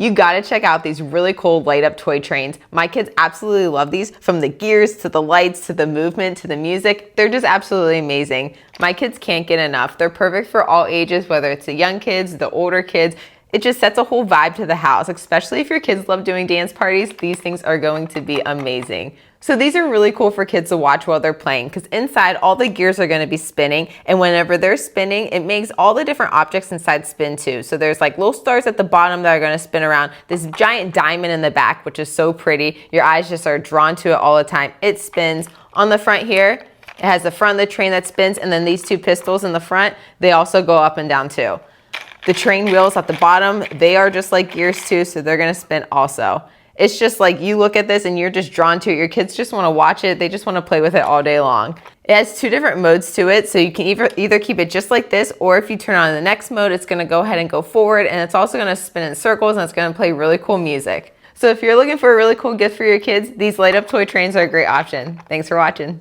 You gotta check out these really cool light up toy trains. My kids absolutely love these, from the gears to the lights to the movement to the music. They're just absolutely amazing. My kids can't get enough. They're perfect for all ages, whether it's the young kids, the older kids. It just sets a whole vibe to the house, especially if your kids love doing dance parties. These things are going to be amazing. So these are really cool for kids to watch while they're playing, because inside all the gears are going to be spinning, and whenever they're spinning, it makes all the different objects inside spin too. So there's like little stars at the bottom that are going to spin around, this giant diamond in the back, which is so pretty. Your eyes just are drawn to it all the time. It spins. On the front here, it has the front of the train that spins, and then these two pistols in the front, they also go up and down too. The train wheels at the bottom, they are just like gears too, so they're going to spin also. It's just like you look at this and you're just drawn to it. Your kids just want to watch it. They just want to play with it all day long. It has two different modes to it, so you can either keep it just like this, or if you turn on the next mode, it's going to go ahead and go forward, and it's also going to spin in circles, and it's going to play really cool music. So if you're looking for a really cool gift for your kids, these light up toy trains are a great option. Thanks for watching.